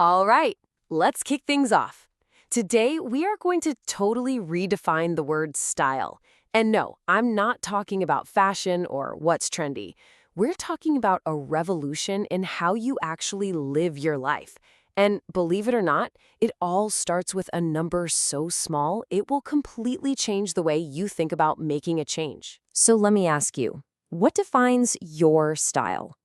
All right, let's kick things off. Today, we are going to totally redefine the word style. And no, I'm not talking about fashion or what's trendy. We're talking about a revolution in how you actually live your life. And believe it or not, it all starts with a number so small, it will completely change the way you think about making a change. So let me ask you, what defines your style?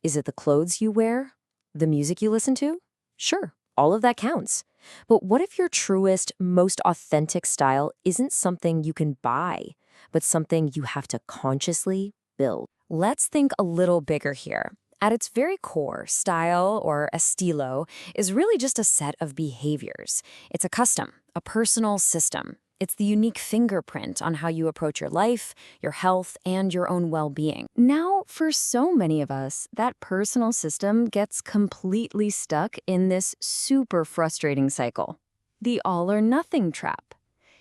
Is it the clothes you wear? The music you listen to? Sure, all of that counts. But what if your truest, most authentic style isn't something you can buy, but something you have to consciously build? Let's think a little bigger here. At its very core, style, or estilo, is really just a set of behaviors. It's a custom, a personal system. It's the unique fingerprint on how you approach your life, your health, and your own well-being. Now, for so many of us, that personal system gets completely stuck in this super frustrating cycle. The all-or-nothing trap.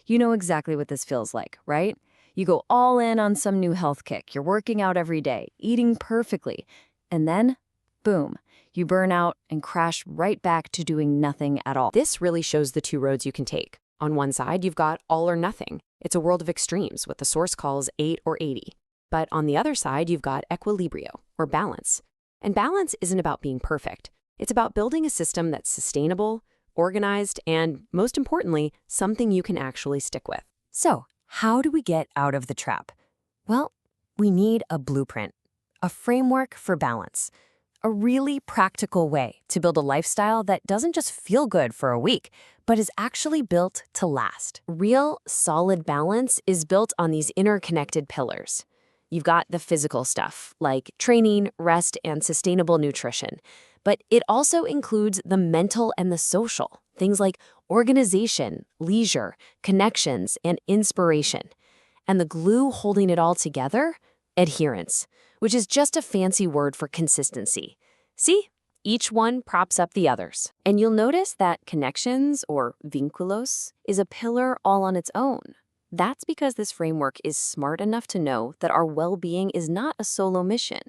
You know exactly what this feels like, right? You go all in on some new health kick. You're working out every day, eating perfectly. And then, boom, you burn out and crash right back to doing nothing at all. This really shows the two roads you can take. On one side, you've got all or nothing. It's a world of extremes, what the source calls 8 or 80. But on the other side, you've got equilibrio, or balance. And balance isn't about being perfect. It's about building a system that's sustainable, organized, and, most importantly, something you can actually stick with. So, how do we get out of the trap? Well, we need a blueprint, a framework for balance, a really practical way to build a lifestyle that doesn't just feel good for a week, but is actually built to last. Real, solid balance is built on these interconnected pillars. You've got the physical stuff, like training, rest, and sustainable nutrition. But it also includes the mental and the social, things like organization, leisure, connections, and inspiration. And the glue holding it all together? Adherence, which is just a fancy word for consistency. See? Each one props up the others. And you'll notice that connections, or vínculos, is a pillar all on its own. That's because this framework is smart enough to know that our well-being is not a solo mission.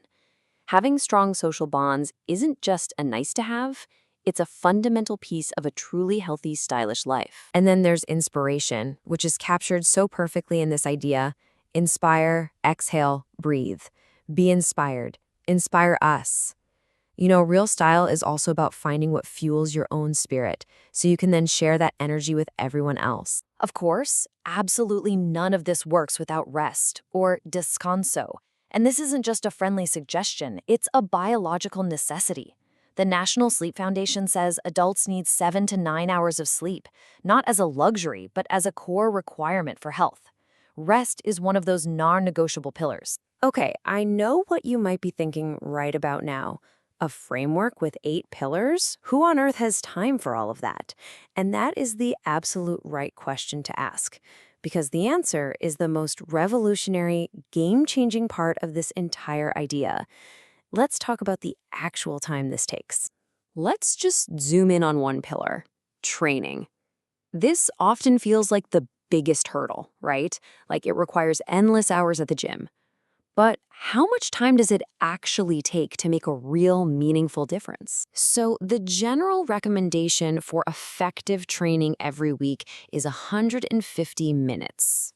Having strong social bonds isn't just a nice-to-have, it's a fundamental piece of a truly healthy, stylish life. And then there's inspiration, which is captured so perfectly in this idea: inspire, exhale, breathe. Be inspired. Inspire us. You know, real style is also about finding what fuels your own spirit, so you can then share that energy with everyone else. Of course, absolutely none of this works without rest, or descanso. And this isn't just a friendly suggestion, it's a biological necessity. The National Sleep Foundation says adults need 7 to 9 hours of sleep, not as a luxury, but as a core requirement for health. Rest is one of those non-negotiable pillars. Okay, I know what you might be thinking right about now. A framework with 8 pillars? Who on earth has time for all of that? And that is the absolute right question to ask, because the answer is the most revolutionary, game-changing part of this entire idea. Let's talk about the actual time this takes. Let's just zoom in on one pillar: training. This often feels like the biggest hurdle, right? Like it requires endless hours at the gym. But how much time does it actually take to make a real meaningful difference? So the general recommendation for effective training every week is 150 minutes.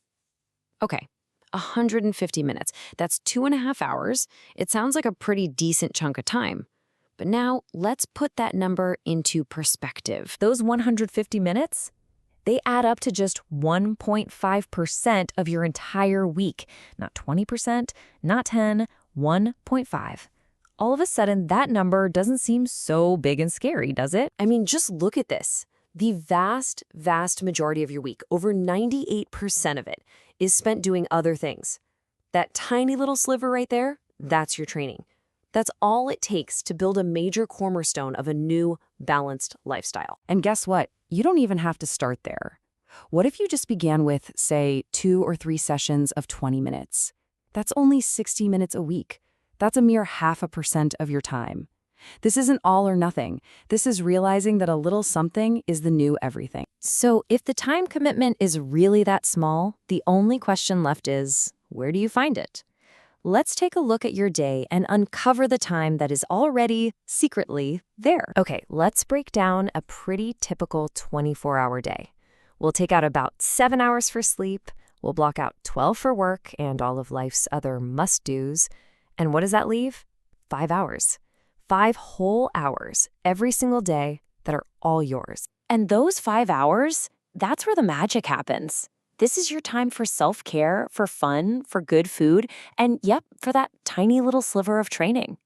Okay, 150 minutes. That's 2.5 hours. It sounds like a pretty decent chunk of time. But now let's put that number into perspective. Those 150 minutes? They add up to just 1.5% of your entire week. Not 20%, not 10, 1.5. All of a sudden, that number doesn't seem so big and scary, does it? I mean, just look at this. The vast, vast majority of your week, over 98% of it, is spent doing other things. That tiny little sliver right there, that's your training. That's all it takes to build a major cornerstone of a new, balanced lifestyle. And guess what? You don't even have to start there. What if you just began with, say, 2 or 3 sessions of 20 minutes? That's only 60 minutes a week. That's a mere 0.5% of your time. This isn't all or nothing. This is realizing that a little something is the new everything. So if the time commitment is really that small, the only question left is, where do you find it? let's take a look at your day and uncover the time that is already, secretly, there. Okay, let's break down a pretty typical 24-hour day. We'll take out about 7 hours for sleep, we'll block out 12 for work and all of life's other must-dos, and what does that leave? 5 hours. 5 whole hours every single day that are all yours. And those 5 hours, that's where the magic happens. This is your time for self-care, for fun, for good food, and yep, for that tiny little sliver of training.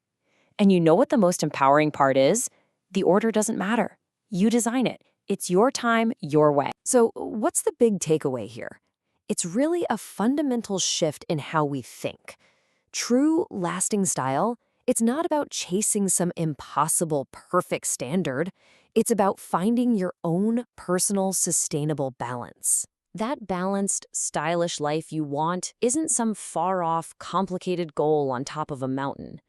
And you know what the most empowering part is? The order doesn't matter. You design it. It's your time, your way. So what's the big takeaway here? It's really a fundamental shift in how we think. True, lasting style, it's not about chasing some impossible, perfect standard. It's about finding your own personal, sustainable balance. That balanced, stylish life you want isn't some far-off, complicated goal on top of a mountain.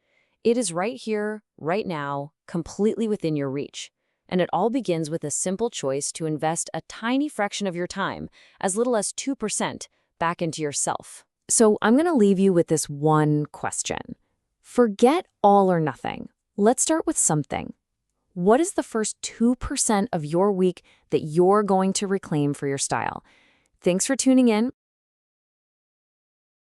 It is right here, right now, completely within your reach. And it all begins with a simple choice to invest a tiny fraction of your time, as little as 2%, back into yourself. So I'm going to leave you with this one question. Forget all or nothing. Let's start with something. What is the first 2% of your week that you're going to reclaim for your style? Thanks for tuning in.